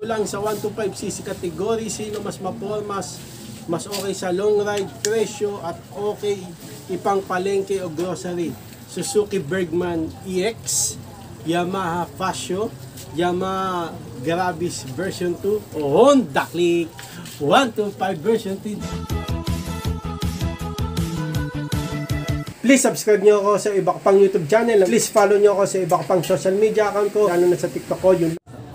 lang sa 125cc category. Sino mas mapormas, mas okay sa long ride, presyo at okay ipang palengke o grocery? Suzuki Bergman EX, Yamaha Fascio, Yamaha Gravis version 2 o Honda Click 125 version 3. Please subscribe nyo ako sa iba ko pang YouTube channel. Please follow nyo ako sa iba ko pang social media account ko. Lalo na sa TikTok ko.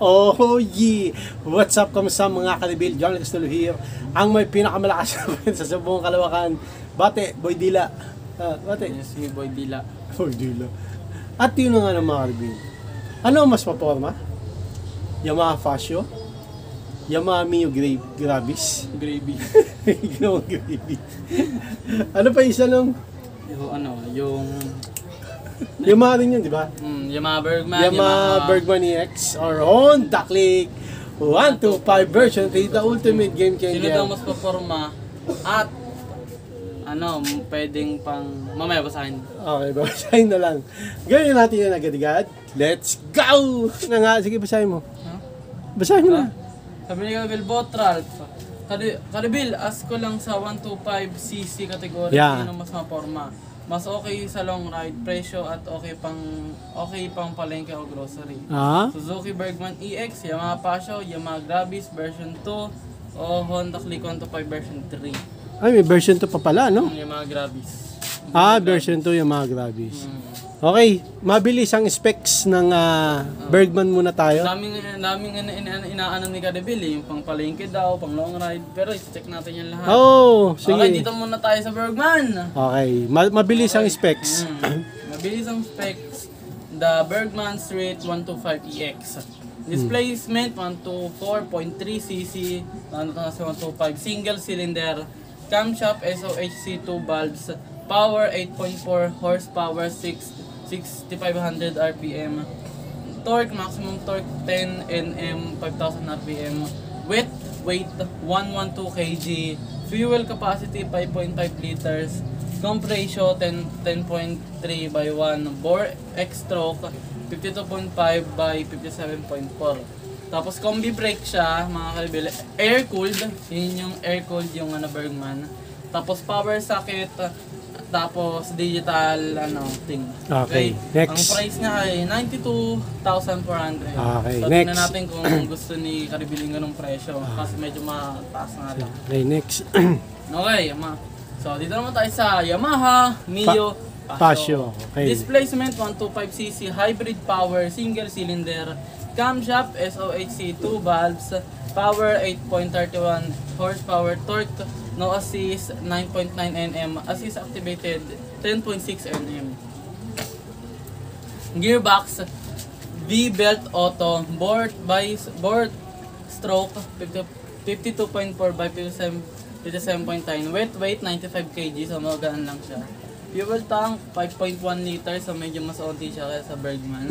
Oh yeah! What's up kamusta mga kalibil? John Castello here. Ang may pinakamalakas na sa buong Kalawakan. Bate, Boy Dila. Bate. Yes, me Boy Dila. Boy Dila. At yun na nga ng mga kalibil. Ano mas maporma? Yamaha Fascio? Yamaha Mio Gravis? Gravy. Gravy. Ano pa isa nung? Yung Yamaha rin yun, di ba? Yamaha Bergman. Yamaha Bergman EX or Honda Click 125 version 3, the ultimate game changer. Sino daw mas paporma at pwedeng pang mamaya basahin. Okay, basahin na lang. Gawin natin yan agad-agad. Let's go! Na nga, sige basahin mo. Huh? Basahin mo na. Sabi ni Kalibil Botral, Kalibil, ask ko lang sa 125cc category, sino mas maporma? Mas okay sa long ride, presyo at okay pang palengke o grocery. Suzuki Bergman EX, Yamaha Fascio, Yamaha Gravis version 2 o Honda Click 125 version 3. Ay, may version 2 pa pala, no? Yamaha Gravis. Version 2 Yamaha Gravis. Okay, mabilis ang specs ng Bergman muna tayo. Daming inaano ni Kalibil, yung pang palengke daw, pang long ride, pero i-check natin yan lahat. Sige. Okay, dito muna tayo sa Bergman. Okay, mabilis ang specs. Mabilis ang specs. The Bergman Street 125EX. Displacement 124.3cc, 125 single cylinder, camshaft SOHC 2 valves, power 8.4 horsepower, 6,500 RPM, torque maximum torque 10 Nm, 5,000 RPM, weight 112 kg, fuel capacity 5.5 liters, comp ratio 10.3 by 1, bore X-stroke 52.5 by 57.4. Tapos combi brake siya, mga kalibil, air-cooled, yun yung air-cooled yung Bergman. Tapos power socket, tapos digital thing. Okay, next. Ang price niya ay 92,400. Okay, so, next. tingnan natin kung gusto ni Kalibil yung ganung presyo kasi medyo mataas nga lang. Okay, next. Okay, so dito naman tayo sa Yamaha Mio Fascio. Okay. Displacement 125cc, hybrid power, single cylinder, camshaft SOHC 2 valves, power 8.31 horsepower, torque no assist 9.9 Nm, assist activated 10.6 Nm. Gearbox V-belt auto, board stroke 52.4 by 57.9, weight 95 kg, so magaan lang siya. Fuel tank 5.1 liters, so medyo mas onti siya kaya sa Bergman.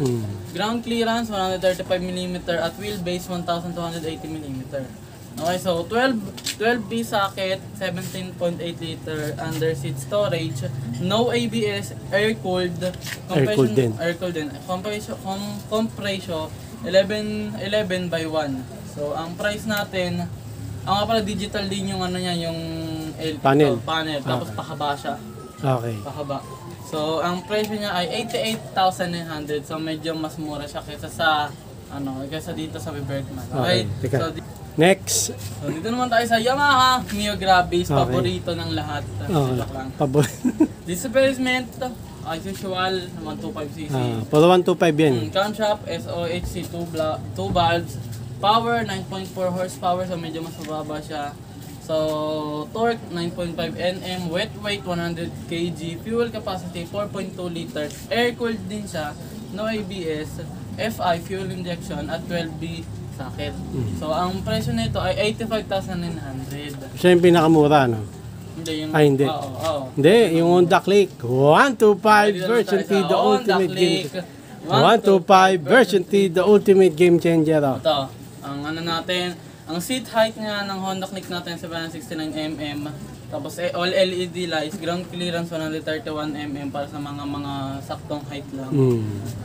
Ground clearance 135mm at wheelbase 1280mm. Okay, so 12B socket, 17.8 liter under seat storage, no ABS, air-cooled, Air-cooled din. Compression 11 by 1. So ang price natin, ang nga pala digital din yung yung panel. Tapos pakaba siya. Okay. Pakaba. So ang presyo niya ay 88,900. So medyo mas mura siya kaysa sa kaysa dito sa Bergman. Okay. Teka. So, next. So dito naman tayo sa Yamaha Mio Gravis, paborito ng lahat. Paborito. Displacement as usual, 125cc. Puro 125 yan. Camshaft SOHC 2 valves, power 9.4 horsepower, so medyo mas mababa siya. So torque 9.5 Nm, weight 100 kg, fuel capacity 4.2 liters, air-cooled din siya, no ABS, FI fuel injection at 12B socket. So ang presyo nito ay 85,900. Siya yung pinakamura, no? Hindi yung hindi. Hindi, yung Honda Click 125 version 3, the ultimate game. 125 version 3, the ultimate game changer. Ito, ang natin, ang seat height nga ng Honda Click natin 769mm. Tapos all LED lights, ground clearance 131mm para sa mga saktong height lang.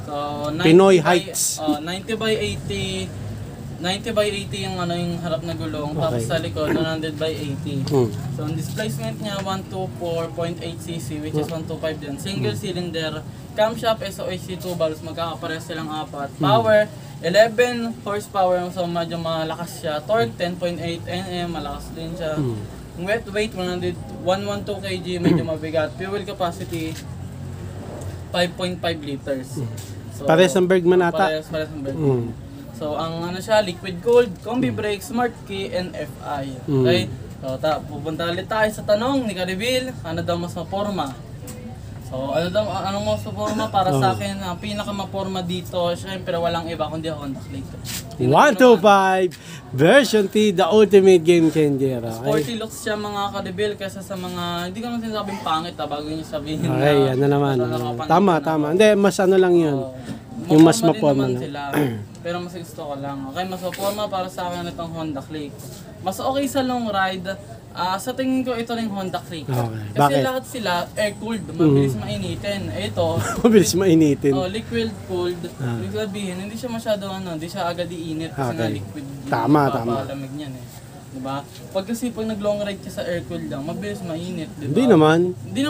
So 90 Pinoy by, heights. 90 by 80 90 by 80 yung ano yung harap na gulong, tapos Okay. sa likod 100 by 80. Hmm. So ang displacement niya 124.8cc which is 125 din. Single cylinder, camshaft, SOHC 2 valves, magkakapares silang apat. Power 11 horsepower, so medyo malakas siya. Torque 10.8 Nm, malakas din siya. Wet weight 112 kg, medyo mabigat. Fuel capacity 5.5 liters. So, Pares ang Bergman ata. Pares ang Bergman. So, ang ano siya, liquid cooled, combi brake, smart key, and FI. Okay? So, pupunta ulit tayo sa tanong ni Karibel, ano daw mas maporma? So, anong mas maporma para sa akin, ang pinaka-maporma dito, syempre walang iba kundi Honda Click. 125 version T, the ultimate game changer. Okay? Sporty looks siya mga Karibel kaysa sa mga, hindi ko naman sinasabing pangit bago nyo sabihin Okay, yan na naman. Tama. Hindi, mas ano lang yun. Yung mas maporma din naman na. sila. Pero mas gusto ko lang. Okay, mas maporma para sa akin itong Honda Click. Mas okay sa long ride. Sa tingin ko ito ring Honda Click. Okay. Kasi Bakit? lahat sila air-cooled, mabilis mainitin. Ito, Mabilis mainitin. liquid cooled. Ibig sabihin, hindi siya masyadong hindi siya agad iinit kasi nga Okay. liquid. Tama. Papalamig niyan eh. Diba? Pag kasi pag nag-long ride ka sa air-cooled lang, mabilis mainit, diba? Hindi naman. Hindi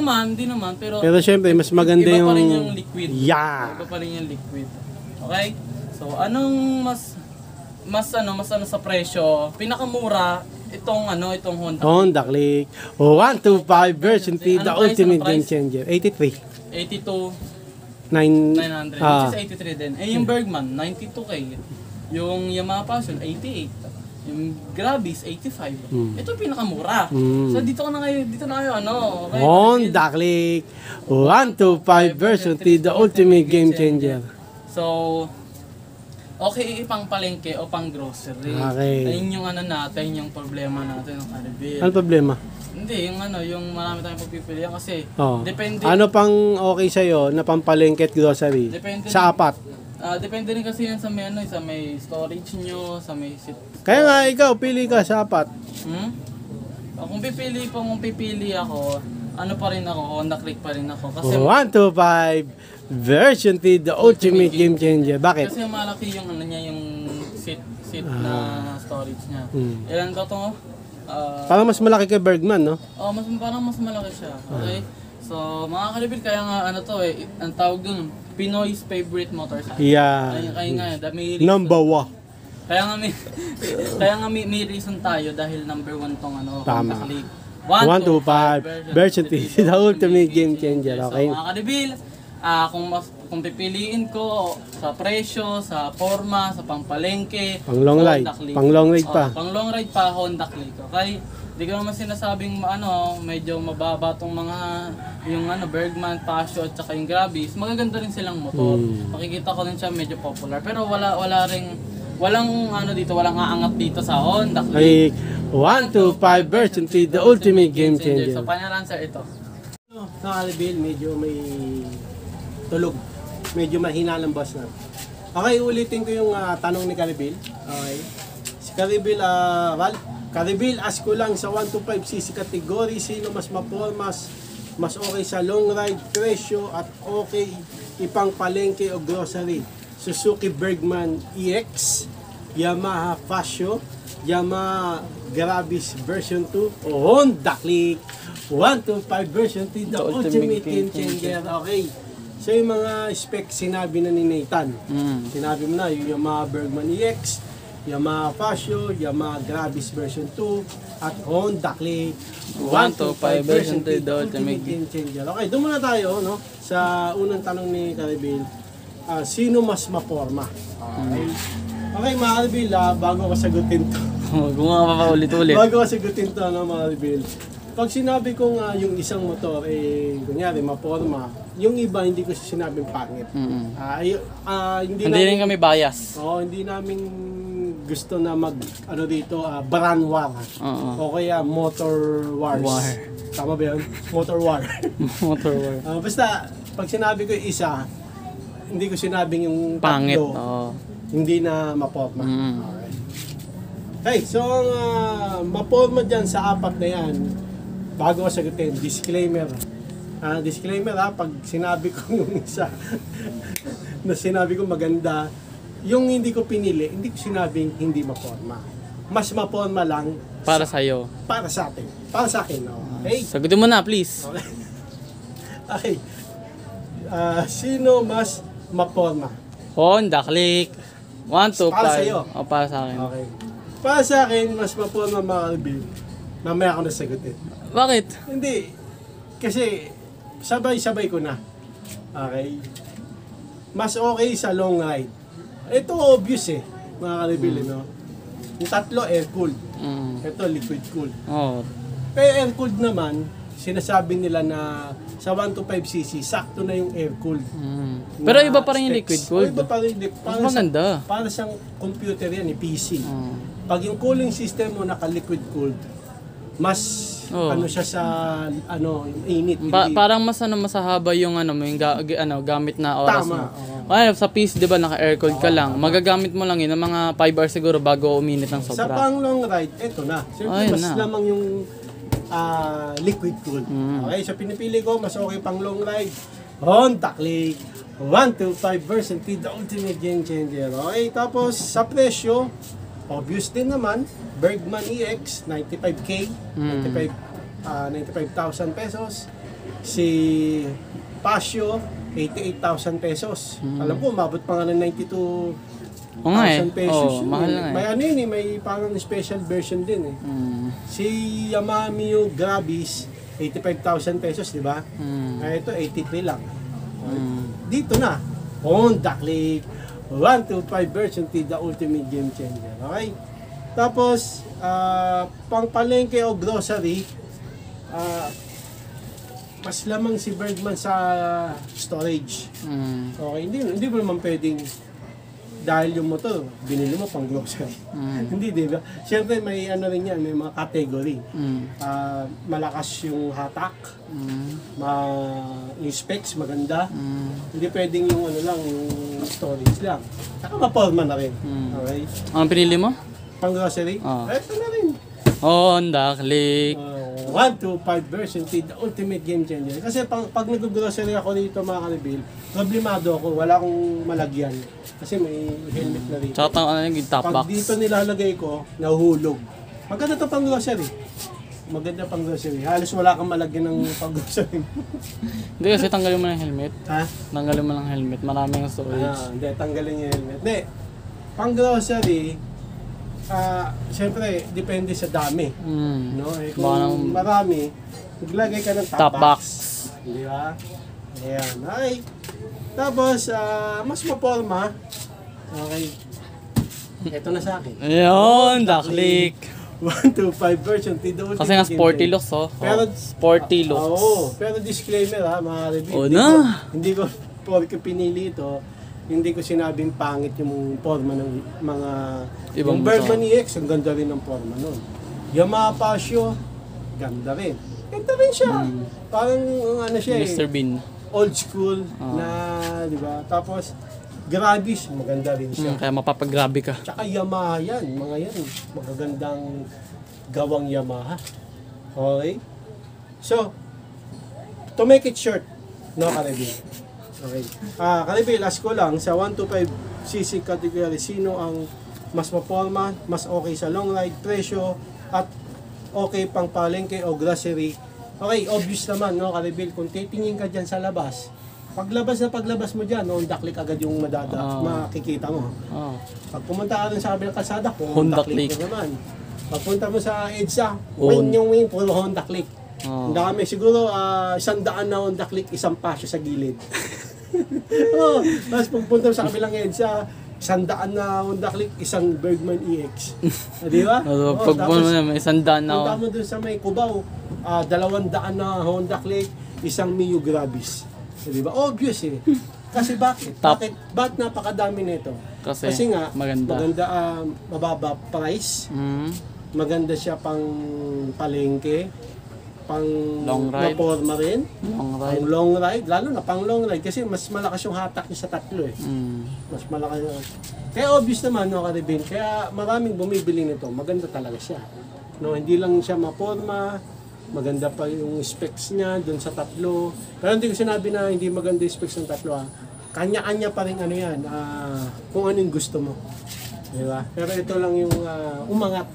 naman, pero Syempre, mas maganda iba yung... pa rin yung liquid. Yeah. Iba pa rin yung liquid. Okay? So, anong mas sa presyo? Pinakamura itong Honda. Honda Click 125 version T, the Ano price? ultimate Ano game price? changer. 83. 82,900. Ah. Which is 83 din. Yung Bergman, 92K. Yung Yamaha Passion, 88. Yung Grabis, 85. Ito yung pinakamura. So dito na kayo, okay? Honda Click 125 version T, the ultimate game changer. So, okay ipang palengke o pang grocery. Okay. Ayun yung natin, yung problema natin ng Caribbean. Ano problema? Hindi, yung marami tayong pagpipilian kasi Oh. depende. Ano pang okay sa'yo na pampalengke at grocery? Depende Sa apat. Depende rin kasi yan sa may storage nyo, sa may seat. Kaya nga ikaw, pili ka sa apat. Kung pipili ako, pa rin ako, Honda Click pa rin ako. Kasi 125 version T, the ultimate game changer. Bakit? Kasi malaki yung yung seat na storage niya. Ilan ba ito? Parang mas malaki kay Bergman, no? Parang mas malaki siya. Okay? So, mga Karibel, kaya nga ang tawag dun, Pinoy's favorite motorcycle. Yeah. Kaya nga, may reason. Number 1. Kaya nga may reason tayo dahil number 1 tong Tama. Honda Click. 125 version T, the ultimate game changer. Okay? So, mga Karibel, kung pipiliin ko sa presyo, sa forma, sa pampalengke, Pang long ride. Honda Click. Pang long ride pa. Pang long ride pa, Honda Click. Okay? Hindi ko naman sinasabing medyo mababa tong mga yung Bergman, Passion at saka yung Grabis. Magaganda rin silang motor. Makikita ko rin siya medyo popular. Pero walang aangat dito sa Honda Click. Click 125 version T, the ultimate game changer. So, final answer ito. Nakalibil, medyo may tulog. Medyo mahina ng boss na. Okay, ulitin ko yung tanong ni Caribil. Okay. Si Caribil, Caribil, ask ko lang sa 125cc category, sino mas mapormas, mas okay sa long ride, presyo, at okay ipang palengke o grocery? Suzuki Bergman EX, Yamaha Passion, Yamaha Grabis version 2, o Honda Click 125 version 3, the ultimate game changer. Okay. So yung mga specs sinabi na ni Nathan. Sinabi mo na yung Yamaha Bergman EX, Yamaha Passion, Yamaha Grabis version 2, at Honda Click 125 version 3, the ultimate game changer. Okay, doon muna tayo sa unang tanong ni Caribil. Sino mas maporma? Okay. Okay, mga Caribil, bago ko sagutin to. Kung nga papaulit-ulit. Bago ko sagutin to, mga Caribil. Pag sinabi kong yung isang motor, kunyari, maporma, yung iba, hindi ko sinabing pangit. Hindi rin kami bias. Hindi namin gusto na dito, brand war. O kaya motor wars. War. Tama ba yun? Motor war. Motor war. Basta, pag sinabi ko yung isa, hindi ko sinabing yung Pangit. tatlo, hindi na maporma. Okay. Okay, so maporma dyan sa apat na yan, bago ko sagutin, disclaimer. Disclaimer pag sinabi ko yung isa na sinabi ko maganda, yung hindi ko pinili, hindi ko sinabing hindi maporma. Mas maporma lang Para sa'yo. para sa atin. Para sa akin, okay? Sagutin mo na, please. Okay. Okay. Sino mas maporma? Honda, click. 1, 2, 5. Para sa'yo. O, para sa akin. Okay. Para sa akin, mas maporma mga kalibin. Mamaya ako nasagutin. Bakit? Hindi. Kasi, sabay-sabay ko na. Okay? Mas okay sa long ride. Ito obvious mga kalibili, no? Yung tatlo, air-cooled. Ito, liquid-cooled. Oh. Pero air-cooled naman, sinasabi nila na sa 125cc, sakto na yung air-cooled. Pero na iba pa rin yung specs. liquid cooled. Iba pa rin. Mas maganda. Para siyang computer yan, PC. Pag yung cooling system mo naka-liquid cooled, mas siya sa yung init. Parang mas masahaba yung gamit na oras Tama. mo. Ay, sa piece 'di ba naka-air cooled ka lang. Magagamit mo lang 'yun ng mga 5 hours siguro bago uminit ng Sa sobra. pang long ride, eto na. Siyempre, Ayun mas na. lamang yung liquid cooled. Okay, so pinipili ko, mas okay pang long ride. Honda Click 125 version T, the ultimate game changer. Okay, tapos sa presyo, obvious din naman, Bergman EX, 95K, 95,000 pesos. Si Pasio, 88,000 pesos. Alam ko, umabot pa nga ng 92,000 Oo nga pesos. Oh, mahal na May may parang special version din Si Yamaha Mio Grabis, 85,000 pesos, di ba? Ito, 83 lang. Dito na, Honda Click 125 version T, the ultimate game changer. Okay? Tapos, pang palengke o grocery, mas lamang si Bergman sa storage. Okay, hindi mo naman pwedeng dahil yung motor, binili mo pang grocery. Hindi, di ba? Siyempre may rin yan, may mga category. Malakas yung hatak, yung specs maganda. Hindi pwedeng yung yung storage lang. Saka maporma na rin. Okay? Ang pinili mo? Pang grocery? Ito na rin. Honda Click. 125 version T, the ultimate game changer. Kasi pag nag-grocery ako dito mga kalibil, problemado ako, wala akong malagyan. Kasi may helmet na rin. Tsaka yung top Pag box. dito nilalagay ko, nahuhulog. Maganda to pang grocery. Maganda pang grocery. Halos wala kang malagyan ng pang grocery. Hindi kasi tanggalin mo ng helmet. Ha? Tanggalin mo ng helmet. Maraming storage. Hindi, tanggalin yung helmet. Hindi, pang grocery, siyempre, depende sa dami. No? Kung marami, maglagay ka ng top box. Di ba? Ayan. Ay. Tapos, mas maporma. Okay. Ito na sa akin. Honda Click. 125 version T, the ultimate Kasi nga game sporty changer. looks Pero, sporty looks. pero disclaimer mga review. Oo Hindi na. Hindi ko porke pinili ito, hindi ko sinabing pangit yung forma ng mga Ibang yung Bergman EX, ang ganda rin ng forma nun. Yamaha Pasio, ganda rin. Ganda rin siya. Parang siya Mr. Bean. old school na, di ba? Tapos Grabis, maganda rin siya. Kaya mapapagrabe ka. Tsaka Yamaha yan, mga yan, magagandang gawang Yamaha. Okay? So, to make it short, no, Karibil? Okay. Karibil, ask ko lang, sa 125cc category, sino ang mas maporma, mas okay sa long ride, presyo, at okay pang palengke o grocery? Okay, obvious naman, no, Karibil, kung titingin ka dyan sa labas, paglabas mo dyan, Honda Click agad yung makikita mo. Pag pumunta ka rin sa kabilang kalsada, Honda Click naman. Pagpunta mo sa EDSA, puro Honda Click. Ang dami, siguro 100 na Honda Click, isang Pasio sa gilid. Tapos pagpunta mo sa kabilang EDSA, 100 na Honda Click, isang Bergman EX. Di ba? Pag mo na, may 100 na. Punta mo dun sa may Cubao, 200 na Honda Click, isang Mio Grabis. Di ba? Obvious Kasi bakit? Bakit napakadami nito? Kasi nga, maganda mababa price, maganda siya pang palengke, pang long ride. maporma rin, Long ride. pang long ride, lalo na pang long ride kasi mas malakas yung hatak niya sa tatlo Mas malakas yung Kaya obvious naman, no, Karibin, kaya maraming bumibili nito, maganda talaga siya. No, hindi lang siya maporma, maganda pa yung specs niya dun sa tatlo. Pero hindi ko sinabi na hindi maganda yung specs ng tatlo kanya-kanya pa rin ano yan, kung ano yung gusto mo. Di ba? Pero ito lang yung umangat.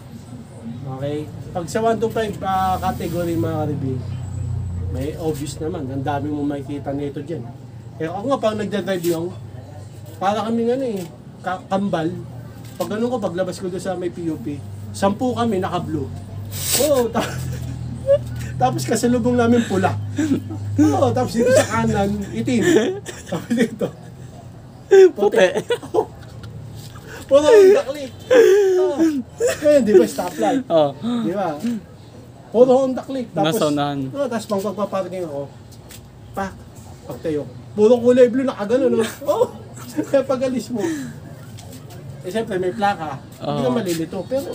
Okay? Pag sa 125 category mga ka-review, may obvious naman, ang dami mo makikita nito dyan. Pero ako nga, pag nagdadrive yung, para kaming ano eh, kambal. Pag ganun ko, paglabas ko doon sa may PUP, 10 kami naka-blue. Oo, tapos kasalubong namin pula. Oo, tapos dito sa kanan, itim. Tapos dito, puti. Puro Honda Click. Ngayon, di ba, stoplight? Oh. Di ba? Puro Honda Click. Tapos, Nasaunahan. tapos pang pagpaparking ako, pagtayo. Puro kulay blue, nakagano, no? Oo. Kaya pag-alis mo, siyempre may plaka, hindi ka malilito, pero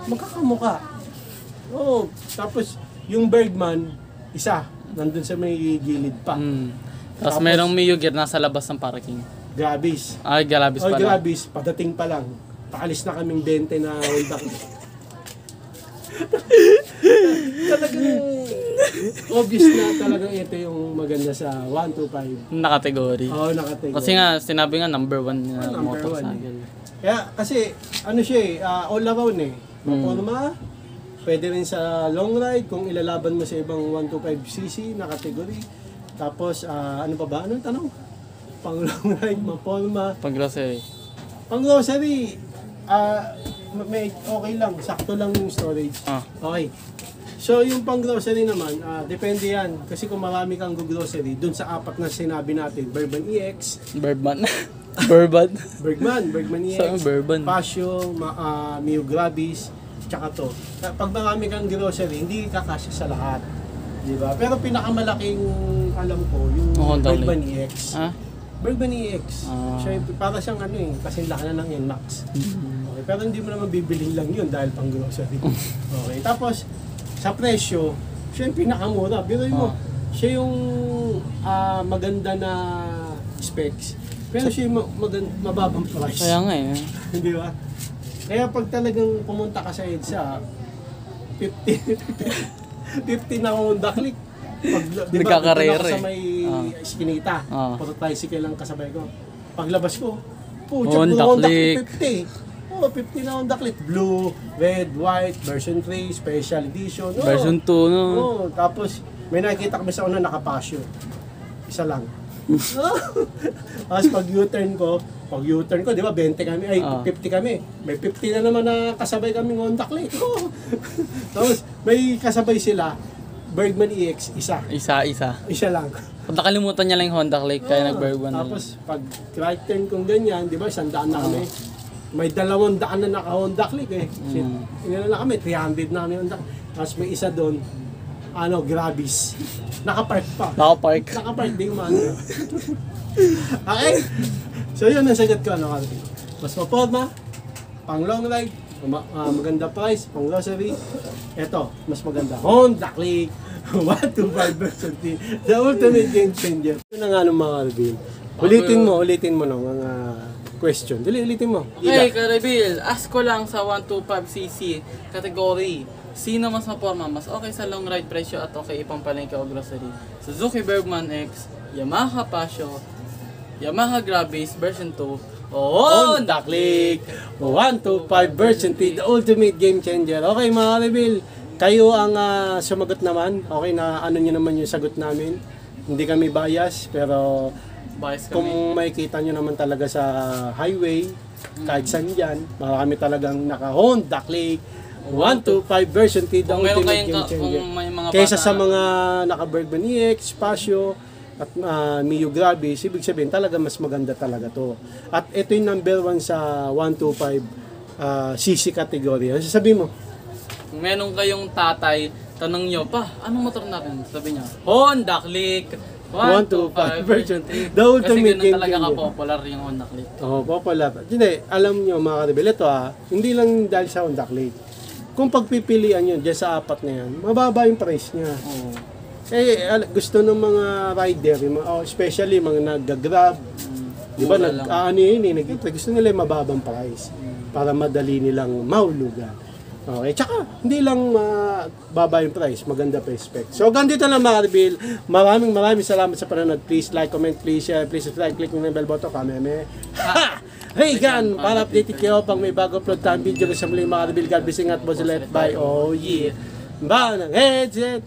magkakamuka. Oo. Tapos, yung Bergman, isa, nandun sa may gilid pa. Tapos merong Mio Gear nasa labas ng parking. Grabis. Ay, Galabis pala. Grabis, padating pa lang. Paalis na kaming 20 na Honda. Talagang obvious na talagang ito yung maganda sa 125. Na category. Oo, nakategor. Kasi nga, sinabi nga number 1 na number motorcycle. Kaya kasi ano siya eh, all around eh. Maporma, pwede rin sa long ride kung ilalaban mo sa ibang 125cc na category. Tapos ano pa ba? Anong tanong? Pang long ride, maporma. Pag grocery. Pang grocery, may okay lang, sakto lang yung storage. Okay. So yung pang grocery naman, depende yan. Kasi kung marami kang grocery, dun sa apat na sinabi natin, Bergman EX, Bergman. Bergman EX, Saan Bergman? Pasio, Mio Grabis, tsaka to. Pag marami kang grocery, hindi kakasya sa lahat. Di ba? Pero pinakamalaking alam ko, yung Honda Bergman EX. Bergman EX. Siya, para siyang ano eh, kasi laki na ng NMAX. Okay, pero hindi mo naman bibilhin lang yun dahil pang grocery. Okay, tapos sa presyo, siya yung pinakamura. Pero mo, siya yung maganda na specs. Pero siya yung mababang price. Kaya nga eh. Hindi ba? Kaya pag talagang pumunta ka sa EDSA, 50 na Honda Click. Pag, di ba, Nagkakarere. doon ako sa may iskinita, puro tricycle lang kasabay ko. Paglabas ko, Honda Click. 50. 50 na Honda Click. Blue, red, white, version 3, special edition. Version 2, no? Tapos may nakikita kami sa una nakapasyo. Isa lang. Tapos pag U-turn ko, di ba 20 kami, 50 kami. May 50 na naman na kasabay kaming Honda Click. Tapos may kasabay sila, Bergman EX, isa. Isa lang. Pag nakalimutan niya lang yung Honda Click, kaya nag-Bergman na lang. Tapos pag right turn kong ganyan, di ba, 100 na kami. May 200 na naka-Honda Click eh. Inila na kami, 300 na kami Honda. Tapos may isa doon, Grabis. Nakapark pa. Nakapark din man. Okay? So yun ang sagot ko, Carly. Mas maporma, pang long ride, maganda price, pang grocery. Ito, mas maganda. Honda Click 125 version 3. The ultimate game changer. Ito na nga ng mga review. Ulitin mo lang ang question. Ulitin mo. Okay, Karabil, ask ko lang sa 125cc category. Sino mas maporma? Mas okay sa long ride presyo at okay ipang palengke o grocery? Suzuki Bergman X, Yamaha Pasio, Yamaha Grabis version 2, Honda Click 125 version 3, the ultimate game changer. Okay mga Reveal, kayo ang sumagot naman. Okay na ano nyo naman yung sagot namin. Hindi kami bias, pero kung makikita nyo naman talaga sa highway, kahit saan dyan, marami talagang naka Honda Click 125 version 3, the ultimate game changer. Kaysa sa mga naka Bergman EX, Pasio, at Mio Grabis, ibig sabihin talaga mas maganda talaga to. At ito yung number 1 sa 125 cc category. Ano sasabihin mo? Kung meron kayong tatay, tanong nyo pa, anong motor natin? Sabi niya, Honda Click 125 version 3. The ultimate kasi game ganun talaga changer. ka-popular yung Honda Click. Popular. Hindi, alam nyo mga ka-rebel, ito hindi lang dahil sa Honda Click. Kung pagpipilian nyo dyan sa apat na yan, mababa yung price niya. Gusto ng mga rider, especially mga nag-grab, di ba, gusto nila yung mababang price para madali nilang mahulugan. Okay, tsaka hindi lang baba yung price, maganda pa yung spec. So ganito lang mga Reveal. Maraming salamat sa panonood. Please like, comment, please share, please subscribe, click ng bell button, kameme. Ha! Regan, para updated kayo pang may bago upload tayong video sa muli mga Reveal. God bless at Bozilet. Bye, oh yeah. Ba ng headset.